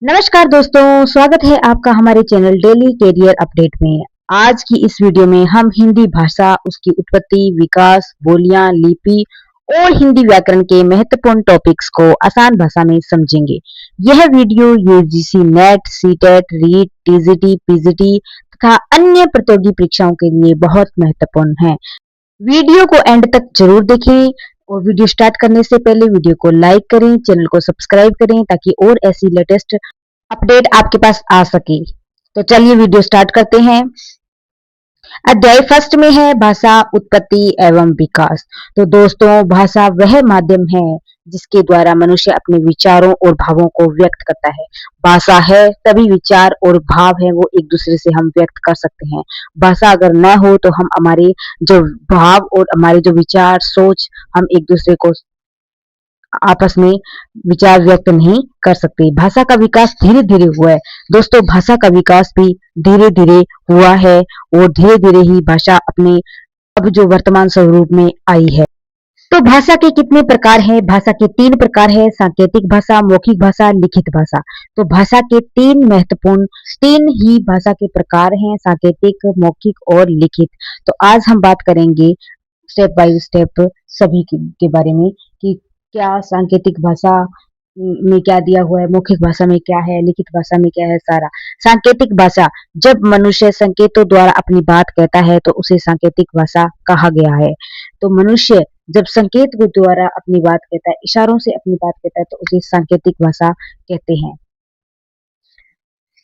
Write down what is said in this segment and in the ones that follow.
नमस्कार दोस्तों, स्वागत है आपका हमारे चैनल डेली कैरियर अपडेट में। आज की इस वीडियो में हम हिंदी भाषा, उसकी उत्पत्ति, विकास, बोलियां, लिपि और हिंदी व्याकरण के महत्वपूर्ण टॉपिक्स को आसान भाषा में समझेंगे। यह video UGC NET, CTET, REET, TGT, PGT तथा अन्य प्रतियोगी परीक्षाओं के लिए बहुत महत्वपूर्ण है। वीडियो को एंड तक जरूर देखें और वीडियो स्टार्ट करने से पहले वीडियो को लाइक करें, चैनल को सब्सक्राइब करें ताकि और ऐसी लेटेस्ट अपडेट आपके पास आ सके। तो चलिए वीडियो स्टार्ट करते हैं। अध्याय फर्स्ट में है भाषा, उत्पत्ति एवं विकास। तो दोस्तों, भाषा वह माध्यम है जिसके द्वारा मनुष्य अपने विचारों और भावों को व्यक्त करता है। भाषा है तभी विचार और भाव है वो एक दूसरे से हम व्यक्त कर सकते हैं। भाषा अगर न हो तो हम हमारे जो भाव और हमारे जो विचार सोच हम एक दूसरे को आपस में विचार व्यक्त नहीं कर सकते। भाषा का विकास धीरे धीरे हुआ है। दोस्तों, भाषा का विकास भी धीरे धीरे हुआ है और धीरे धीरे ही भाषा अपने अब जो वर्तमान स्वरूप में आई है। तो भाषा के कितने प्रकार हैं? भाषा के 3 प्रकार है: सांकेतिक भाषा, मौखिक भाषा, लिखित भाषा। तो भाषा के 3 ही भाषा के प्रकार हैं: सांकेतिक, मौखिक और लिखित। तो आज हम बात करेंगे स्टेप बाय स्टेप सभी के बारे में कि क्या सांकेतिक भाषा में क्या दिया हुआ है, मौखिक भाषा में क्या है, लिखित भाषा में क्या है, सारा। सांकेतिक भाषा, जब मनुष्य संकेतों द्वारा अपनी बात कहता है तो उसे सांकेतिक भाषा कहा गया है। तो मनुष्य जब संकेत के द्वारा अपनी बात कहता है, इशारों से अपनी बात कहता है तो उसे सांकेतिक भाषा कहते हैं।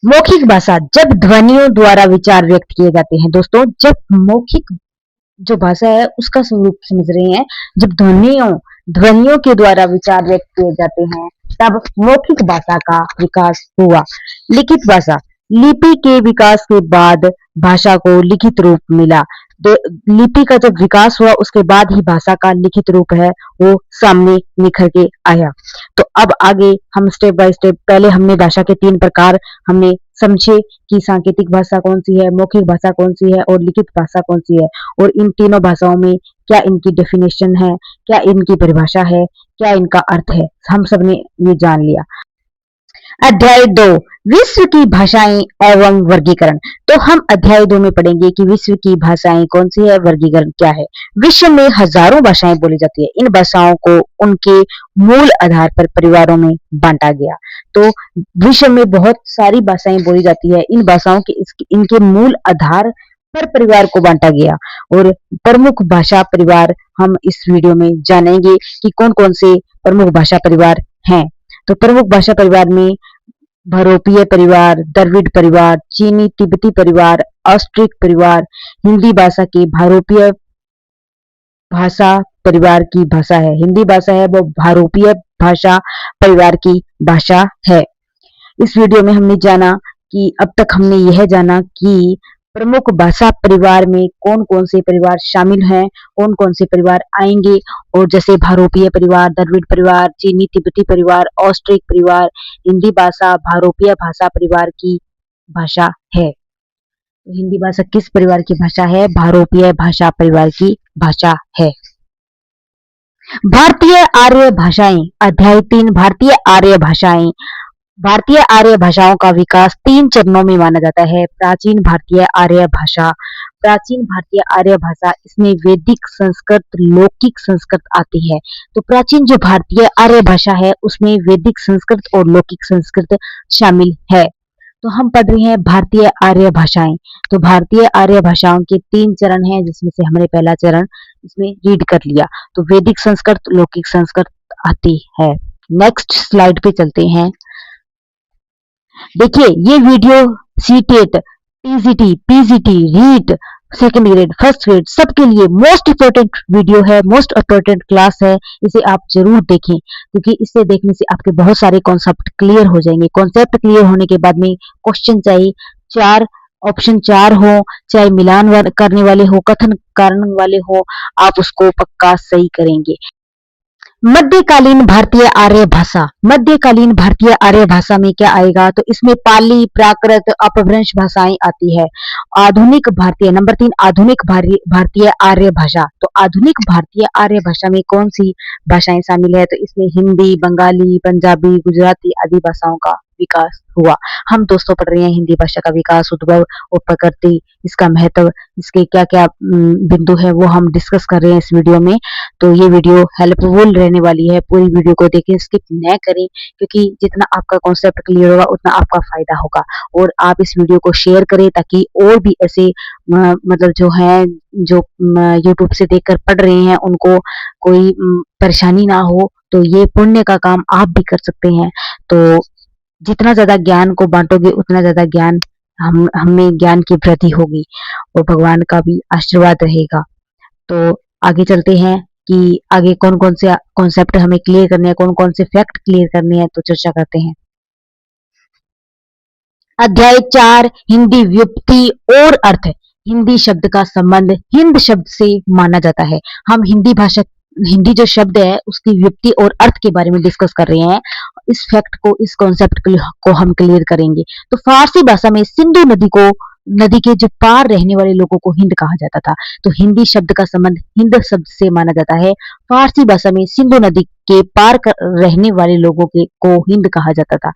मौखिक भाषा, जब ध्वनियों द्वारा विचार व्यक्त किए जाते हैं। दोस्तों, जब मौखिक जो भाषा है उसका स्वरूप समझ रहे हैं, जब ध्वनियों के द्वारा विचार व्यक्त किए जाते हैं तब मौखिक भाषा का विकास हुआ। लिखित भाषा, लिपि के विकास के बाद भाषा को लिखित रूप मिला। लिपि का जब विकास हुआ उसके बाद ही भाषा का लिखित रूप है वो सामने निखर के आया। तो अब आगे हम स्टेप बाय स्टेप, पहले हमने भाषा के 3 प्रकार हमने समझे कि सांकेतिक भाषा कौन सी है, मौखिक भाषा कौन सी है और लिखित भाषा कौन सी है, और इन तीनों भाषाओं में क्या इनकी डेफिनेशन है, क्या इनकी परिभाषा है, क्या इनका अर्थ है, हम सब ने ये जान लिया। अध्याय 2, विश्व की भाषाएं एवं वर्गीकरण। तो हम अध्याय 2 में पढ़ेंगे कि विश्व की भाषाएं कौन सी है, वर्गीकरण क्या है। विश्व में हजारों भाषाएं बोली जाती है। इन भाषाओं को उनके मूल आधार पर परिवारों में बांटा गया। तो विश्व में बहुत सारी भाषाएं बोली जाती है। इन भाषाओं के इनके मूल आधार पर परिवार को बांटा गया और प्रमुख भाषा परिवार हम इस वीडियो में जानेंगे कि कौन कौन से प्रमुख भाषा परिवार हैं। तो प्रमुख भाषा परिवार में भरोपीय परिवार, द्रविड़ परिवार, चीनी तिब्बती परिवार, ऑस्ट्रिक परिवार। हिंदी भाषा की भारोपीय भाषा परिवार की भाषा है। हिंदी भाषा है वो भारोपीय भाषा परिवार की भाषा है। इस वीडियो में हमने जाना कि अब तक हमने यह जाना कि प्रमुख भाषा परिवार में कौन कौन से परिवार शामिल हैं, कौन कौन से परिवार आएंगे, और जैसे भारोपीय परिवार, द्रविड़ परिवार, चीनी तिब्बती परिवार, ऑस्ट्रिक परिवार। हिंदी भाषा भारोपीय भाषा परिवार की भाषा है। तो हिंदी भाषा किस परिवार की भाषा है? भारोपीय भाषा परिवार की भाषा है। भारतीय आर्य भाषाएं, अध्याय 3, भारतीय आर्य भाषाएं। भारतीय आर्य भाषाओं का विकास 3 चरणों में माना जाता है। प्राचीन भारतीय आर्य भाषा, प्राचीन भारतीय आर्य भाषा, इसमें वैदिक संस्कृत, लौकिक संस्कृत आती है। तो प्राचीन जो भारतीय आर्य भाषा है उसमें वैदिक संस्कृत और लौकिक संस्कृत शामिल है। तो हम पढ़ रहे हैं भारतीय आर्य भाषाएं। तो भारतीय आर्य भाषाओं के 3 चरण हैं जिसमें से हमने पहला चरण इसमें रीड कर लिया। तो वैदिक संस्कृत, लौकिक संस्कृत आती है। नेक्स्ट स्लाइड पे चलते हैं। देखिए, ये video CTET, TGT, PGT, REET, second grade, first grade सबके लिए मोस्ट इंपोर्टेंट वीडियो है, मोस्ट इंपोर्टेंट क्लास है। इसे आप जरूर देखें क्योंकि इसे देखने से आपके बहुत सारे कॉन्सेप्ट क्लियर हो जाएंगे। कॉन्सेप्ट क्लियर होने के बाद में क्वेश्चन चाहे 4 ऑप्शन 4 हो, चाहे मिलान करने वाले हो, कथन कारण वाले हो, आप उसको पक्का सही करेंगे। मध्यकालीन भारतीय आर्य भाषा, मध्यकालीन भारतीय आर्य भाषा में क्या आएगा? तो इसमें पाली, प्राकृत, अपभ्रंश भाषाएं आती है। आधुनिक भारतीय, नंबर 3, आधुनिक भारतीय आर्य भाषा। तो आधुनिक भारतीय आर्य भाषा में कौन सी भाषाएं शामिल है? तो इसमें हिंदी, बंगाली, पंजाबी, गुजराती आदि भाषाओं का विकास हुआ। हम दोस्तों पढ़ रहे हैं हिंदी भाषा का विकास, उद्भव और प्रकृति, इसका महत्व, इसके क्या-क्या बिंदु है वो हम डिस्कस कर रहे हैं इस वीडियो में। तो ये वीडियो हेल्पफुल रहने वाली है, पूरी वीडियो को देखें, स्किप न करें, क्योंकि जितना आपका कॉन्सेप्ट क्लियर होगा उतना आपका फायदा होगा। और आप इस वीडियो को शेयर करें ताकि और भी ऐसे मतलब जो है जो यूट्यूब से देखकर पढ़ रहे हैं उनको कोई परेशानी ना हो। तो ये पुण्य का काम आप भी कर सकते हैं। तो जितना ज्यादा ज्ञान को बांटोगे उतना ज्यादा ज्ञान हमें ज्ञान की वृद्धि होगी और भगवान का भी आशीर्वाद रहेगा। तो आगे चलते हैं कि आगे कौन कौन से कॉन्सेप्ट हमें क्लियर करने हैं, कौन कौन से फैक्ट क्लियर करने हैं, तो चर्चा करते हैं। अध्याय 4, हिंदी व्युत्पत्ति और अर्थ। हिंदी शब्द का संबंध हिंद शब्द से माना जाता है। हम हिंदी जो शब्द है उसकी व्युत्पत्ति और अर्थ के बारे में डिस्कस कर रहे हैं। इस फैक्ट को, इस कॉन्सेप्ट को हम क्लियर करेंगे। तो फारसी भाषा में सिंधु नदी के जो पार रहने वाले लोगों को हिंद कहा जाता था। तो हिंदी शब्द का संबंध हिंद शब्द से माना जाता है। फारसी भाषा में सिंधु नदी के पार रहने वाले लोगों को हिंद कहा जाता था।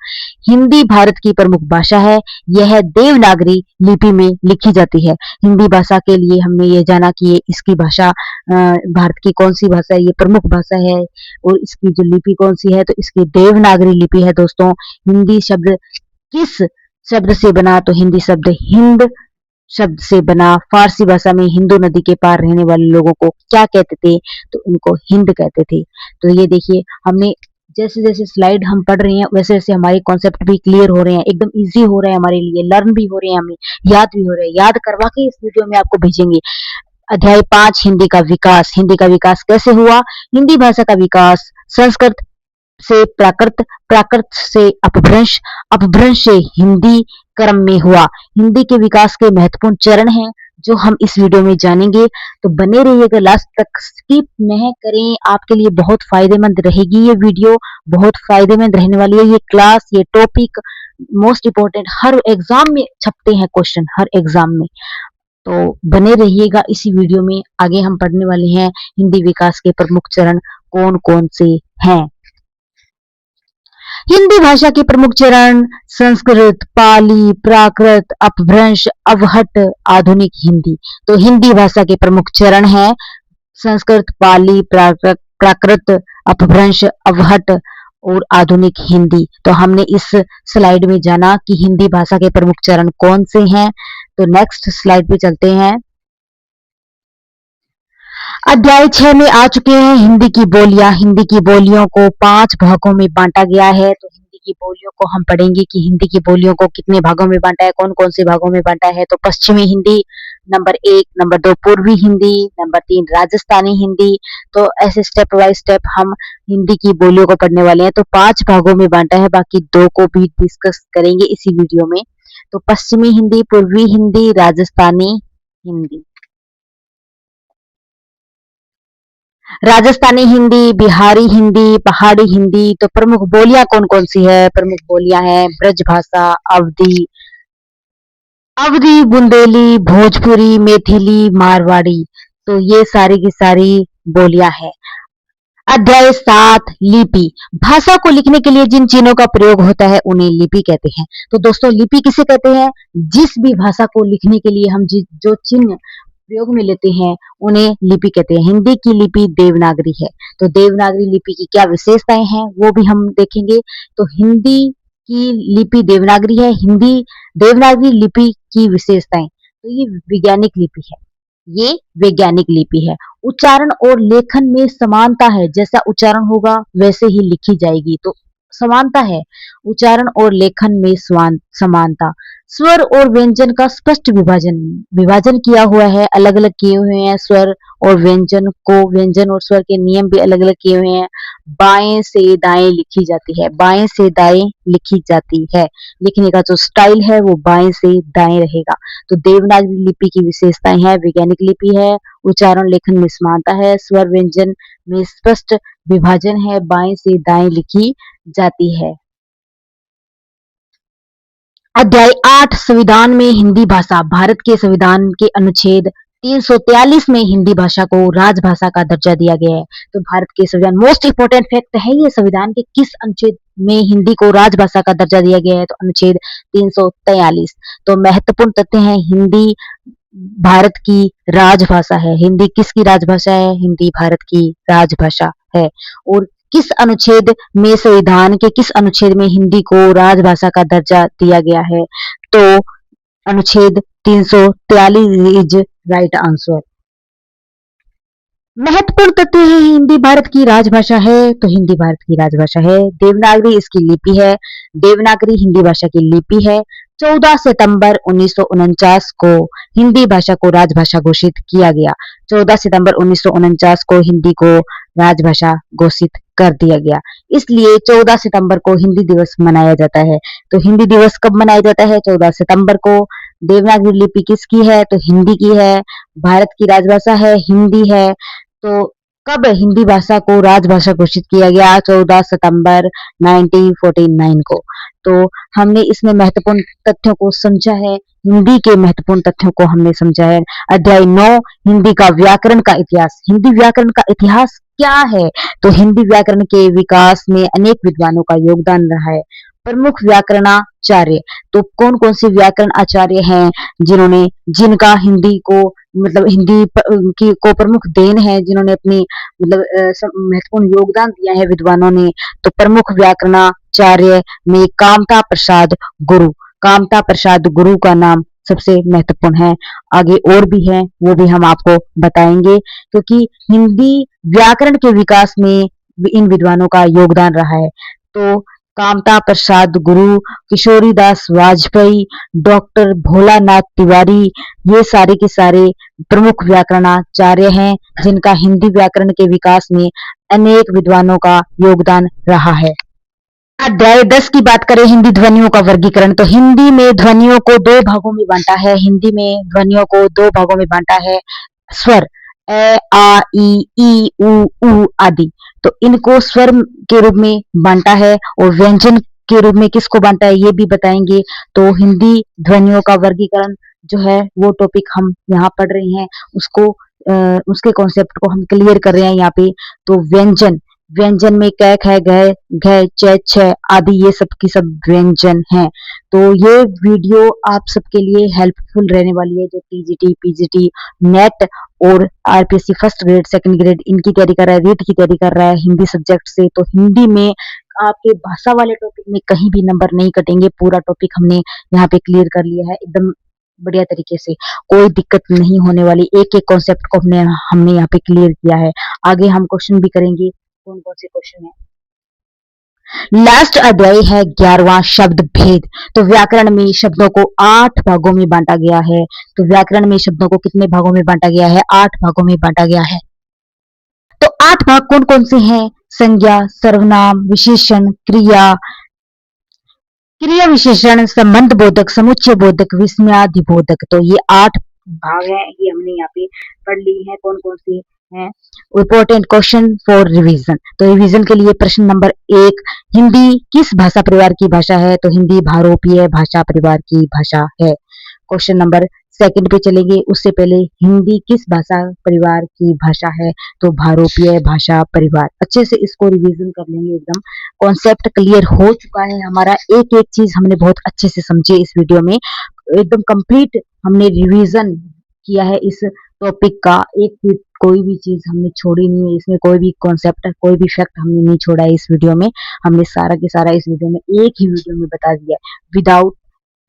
हिंदी भारत की प्रमुख भाषा है। यह देवनागरी लिपि में लिखी जाती है। हिंदी भाषा के लिए हमने ये जाना कि इसकी भाषा भारत की कौन सी भाषा है, ये प्रमुख भाषा है और इसकी जो लिपि कौन सी है, तो इसकी देवनागरी लिपि है। दोस्तों, हिंदी शब्द किस शब्द से बना, तो हिंदी शब्द हिंद शब्द से बना। फारसी भाषा में हिंदू नदी के पार रहने वाले लोगों को क्या कहते थे, तो उनको हिंद कहते थे। तो ये देखिए, हमने जैसे जैसे स्लाइड हम पढ़ रहे हैं वैसे वैसे हमारे कॉन्सेप्ट भी क्लियर हो रहे हैं, एकदम इजी हो रहे हैं हमारे लिए, लर्न भी हो रहे हैं, हमें याद भी हो रहे हैं। याद करवा के इस वीडियो में आपको भेजेंगे। अध्याय 5, हिंदी का विकास। हिंदी का विकास कैसे हुआ? हिंदी भाषा का विकास संस्कृत से प्राकृत, प्राकृत से अपभ्रंश, अपभ्रंश से हिंदी क्रम में हुआ। हिंदी के विकास के महत्वपूर्ण चरण हैं जो हम इस वीडियो में जानेंगे। तो बने रहिएगा लास्ट तक, स्किप नहीं करें। आपके लिए बहुत फायदेमंद रहेगी ये वीडियो, बहुत फायदेमंद रहने वाली है ये क्लास, ये टॉपिक मोस्ट इंपोर्टेंट। हर एग्जाम में छपते हैं क्वेश्चन, हर एग्जाम में। तो बने रहिएगा इसी वीडियो में। आगे हम पढ़ने वाले हैं हिंदी विकास के प्रमुख चरण कौन कौन से हैं। हिंदी भाषा के प्रमुख चरण संस्कृत, पाली, प्राकृत, अपभ्रंश, अवहट, आधुनिक हिंदी। तो हिंदी भाषा के प्रमुख चरण हैं संस्कृत, पाली, प्राकृत, अपभ्रंश, अवहट और आधुनिक हिंदी। तो हमने इस स्लाइड में जाना कि हिंदी भाषा के प्रमुख चरण कौन से हैं। तो नेक्स्ट स्लाइड पे चलते हैं। अध्याय 6 में आ चुके हैं हिंदी की बोलियां। हिंदी की बोलियों को 5 भागों में बांटा गया है। तो हिंदी की बोलियों को हम पढ़ेंगे कि हिंदी की बोलियों को कितने भागों में बांटा है, कौन कौन से भागों में बांटा है। तो पश्चिमी हिंदी नंबर 1, नंबर 2 पूर्वी हिंदी, नंबर 3 राजस्थानी हिंदी। तो ऐसे स्टेप बाय स्टेप हम हिंदी की बोलियों को पढ़ने वाले हैं। तो 5 भागों में बांटा है, बाकी 2 को भी डिस्कस करेंगे इसी वीडियो में। तो पश्चिमी हिंदी, पूर्वी हिंदी, राजस्थानी हिंदी। राजस्थानी हिंदी, बिहारी हिंदी, पहाड़ी हिंदी। तो प्रमुख बोलियां कौन कौन सी है? प्रमुख बोलियां हैं ब्रजभाषा, अवधी, बुंदेली, भोजपुरी, मैथिली, मारवाड़ी। तो ये सारी की सारी बोलियां हैं। अध्याय 7, लिपि। भाषा को लिखने के लिए जिन चिन्हों का प्रयोग होता है उन्हें लिपि कहते हैं। तो दोस्तों, लिपि किसे कहते हैं? जिस भी भाषा को लिखने के लिए हम जो चिन्ह प्रयोग में लेते हैं उन्हें लिपि कहते हैं। हिंदी की लिपि देवनागरी है। तो देवनागरी लिपि की क्या विशेषताएं हैं वो भी हम देखेंगे। तो हिंदी की लिपि देवनागरी है। हिंदी देवनागरी लिपि की विशेषताएं, तो ये वैज्ञानिक लिपि है, ये वैज्ञानिक लिपि है। उच्चारण और लेखन में समानता है, जैसा उच्चारण होगा वैसे ही लिखी जाएगी। तो समानता है, उच्चारण और लेखन में समानता। स्वर और व्यंजन का स्पष्ट विभाजन किया हुआ है, अलग अलग किए हुए हैं स्वर और व्यंजन को। व्यंजन और स्वर के नियम भी अलग अलग किए हुए हैं। बाएं से दाएं लिखी जाती है, बाएं से दाएं लिखी जाती है। लिखने का जो स्टाइल है वो बाएं से दाएं रहेगा। तो देवनागरी लिपि की विशेषताएं हैं, वैज्ञानिक लिपि है, उच्चारण लेखन में समानता है, स्वर व्यंजन में स्पष्ट विभाजन है, बाएं से दाएं लिखी जाती है। अध्याय 8, संविधान में हिंदी भाषा। भारत के संविधान के अनुच्छेद 343 में हिंदी भाषा को राजभाषा का दर्जा दिया गया है। तो भारत के संविधान, मोस्ट इंपोर्टेंट फैक्ट है ये, संविधान के किस अनुच्छेद में हिंदी को राजभाषा का दर्जा दिया गया है तो अनुच्छेद 343। तो महत्वपूर्ण तथ्य हैं, हिंदी भारत की राजभाषा है। हिंदी किसकी राजभाषा है? हिंदी भारत की राजभाषा है। और किस अनुच्छेद में, संविधान के किस अनुच्छेद में हिंदी को राजभाषा का दर्जा दिया गया है? तो अनुच्छेद 343 इज राइट आंसर। महत्वपूर्ण तथ्य है, हिंदी भारत की राजभाषा है तो हिंदी भारत की राजभाषा है। देवनागरी इसकी लिपि है। देवनागरी हिंदी भाषा की लिपि है। 14 सितंबर 1949 को हिंदी भाषा को राजभाषा घोषित किया गया। 14 सितंबर 1949 को हिंदी को राजभाषा घोषित कर दिया गया। इसलिए 14 सितंबर को हिंदी दिवस मनाया जाता है। तो हिंदी दिवस कब मनाया जाता है? 14 सितंबर को। देवनागरी लिपि किसकी है? तो हिंदी की है। भारत की राजभाषा है, हिंदी है। तो कब हिंदी भाषा को राजभाषा घोषित किया गया? 14 सितंबर 1949 को। तो हमने इसमें महत्वपूर्ण तथ्यों को समझा है, हिंदी के महत्वपूर्ण तथ्यों को हमने समझा है। अध्याय 9, हिंदी का व्याकरण का इतिहास। हिंदी व्याकरण का इतिहास क्या है? तो हिंदी व्याकरण के विकास में अनेक विद्वानों का योगदान रहा है। प्रमुख व्याकरणाचार्य, तो कौन कौन से व्याकरण आचार्य हैं जिनका हिंदी को हिंदी की को प्रमुख देन है, जिन्होंने अपनी महत्वपूर्ण योगदान दिया है विद्वानों ने? तो प्रमुख व्याकरणाचार्य में कामता प्रसाद गुरु। कामता प्रसाद गुरु का नाम सबसे महत्वपूर्ण है। आगे और भी हैं, वो भी हम आपको बताएंगे, क्योंकि हिंदी व्याकरण के विकास में इन विद्वानों का योगदान रहा है। तो कामता प्रसाद गुरु, किशोरीदास वाजपेयी, डॉक्टर भोलानाथ तिवारी, ये सारे के सारे प्रमुख व्याकरणाचार्य हैं, जिनका हिंदी व्याकरण के विकास में अनेक विद्वानों का योगदान रहा है। अध्याय 10 की बात करें, हिंदी ध्वनियों का वर्गीकरण। तो हिंदी में ध्वनियों को दो भागों में बांटा है। हिंदी में ध्वनियों को दो भागों में बांटा है। स्वर ए, आ, ई, उ आदि, तो इनको स्वर के रूप में बांटा है। और व्यंजन के रूप में किसको बांटा है, ये भी बताएंगे। तो हिंदी ध्वनियों का वर्गीकरण जो है वो टॉपिक हम यहाँ पढ़ रहे हैं, उसके कॉन्सेप्ट को हम क्लियर कर रहे हैं यहाँ पे। तो व्यंजन, व्यंजन में क, ख, ग, घ, च, छ आदि, ये सब की सब व्यंजन हैं। तो ये वीडियो आप सबके लिए हेल्पफुल रहने वाली है, जो टीजीटी, पीजीटी, नेट और RPSC first grade, second grade इनकी तैयारी कर रहा है, रीट की तैयारी कर रहा है हिंदी सब्जेक्ट से। तो हिंदी में आपके भाषा वाले टॉपिक में कहीं भी नंबर नहीं कटेंगे। पूरा टॉपिक हमने यहाँ पे क्लियर कर लिया है एकदम बढ़िया तरीके से, कोई दिक्कत नहीं होने वाली। एक एक कॉन्सेप्ट को हमने यहाँ पे क्लियर किया है। आगे हम क्वेश्चन भी करेंगे, कौन कौन से क्वेश्चन है। लास्ट अध्याय है 11वां, शब्द भेद। तो व्याकरण में शब्दों को 8 भागों में बांटा गया है। तो व्याकरण में शब्दों को कितने भागों में बांटा गया है? 8 भागों में बांटा गया है। तो 8 भाग कौन कौन से हैं? संज्ञा, सर्वनाम, विशेषण, क्रिया, क्रिया विशेषण, संबंध बोधक, समुच्चय बोधक, विस्मयादि बोधक। तो ये 8 भाग हैं, ये हमने यहाँ पे पढ़ ली है। कौन कौन से हैं? Important question for revision. तो रिवीजन के लिए प्रश्न नंबर 1, हिंदी किस भाषा परिवार की भाषा है? तो हिंदी भारोपीय भाषा परिवार की भाषा है। क्वेश्चन नंबर 2 पे चलेंगे, उससे पहले हिंदी किस भाषा परिवार की भाषा है? तो भारोपीय भाषा परिवार। अच्छे से इसको रिवीजन कर लेंगे, एकदम कॉन्सेप्ट क्लियर हो चुका है हमारा। एक एक चीज हमने बहुत अच्छे से समझी इस वीडियो में, एकदम कंप्लीट हमने रिवीजन किया है इस टॉपिक का। एक कोई भी चीज हमने छोड़ी नहीं है इसमें, कोई भी कॉन्सेप्ट, कोई भी फैक्ट हमने नहीं छोड़ा है इस वीडियो में। हमने सारा के सारा इस वीडियो में, एक ही वीडियो में बता दिया, विदाउट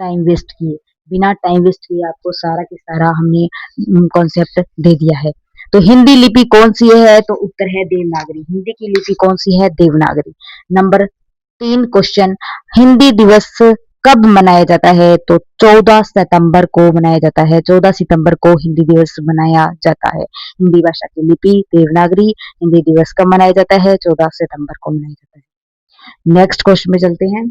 टाइम वेस्ट किए, बिना टाइम वेस्ट किए आपको सारा के सारा हमने कॉन्सेप्ट दे दिया है। तो हिंदी लिपि कौन सी है? तो उत्तर है देवनागरी। हिंदी की लिपि कौन सी है? देवनागरी। नंबर 3 क्वेश्चन, हिंदी दिवस कब मनाया जाता है? तो 14 सितंबर को मनाया जाता है। 14 सितंबर को हिंदी दिवस मनाया जाता है। हिंदी भाषा की लिपि देवनागरी। हिंदी दिवस कब मनाया जाता है? 14 सितंबर को मनाया जाता है। नेक्स्ट क्वेश्चन में चलते हैं।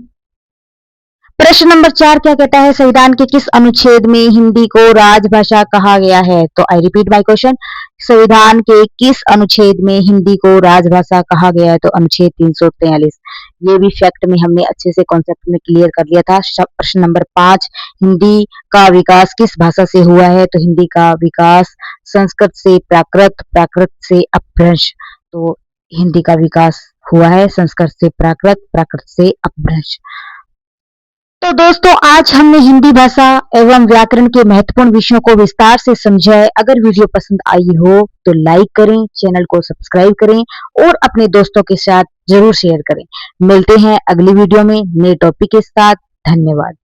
प्रश्न नंबर 4 क्या कहता है? संविधान के किस अनुच्छेद में हिंदी को राजभाषा कहा गया है? तो आई रिपीट माय क्वेश्चन, संविधान के किस अनुच्छेद में हिंदी को राजभाषा कहा गया है? तो अनुच्छेद 343। ये भी फैक्ट में हमने अच्छे से कॉन्सेप्ट में क्लियर कर लिया था। प्रश्न नंबर 5, हिंदी का विकास किस भाषा से हुआ है? तो हिंदी का विकास संस्कृत से प्राकृत, प्राकृत से अपभ्रंश। तो हिंदी का विकास हुआ है, संस्कृत से प्राकृत, प्राकृत से अपभ्रंश। तो दोस्तों आज हमने हिंदी भाषा एवं व्याकरण के महत्वपूर्ण विषयों को विस्तार से समझा है। अगर वीडियो पसंद आई हो तो लाइक करें, चैनल को सब्सक्राइब करें और अपने दोस्तों के साथ जरूर शेयर करें। मिलते हैं अगली वीडियो में नए टॉपिक के साथ। धन्यवाद।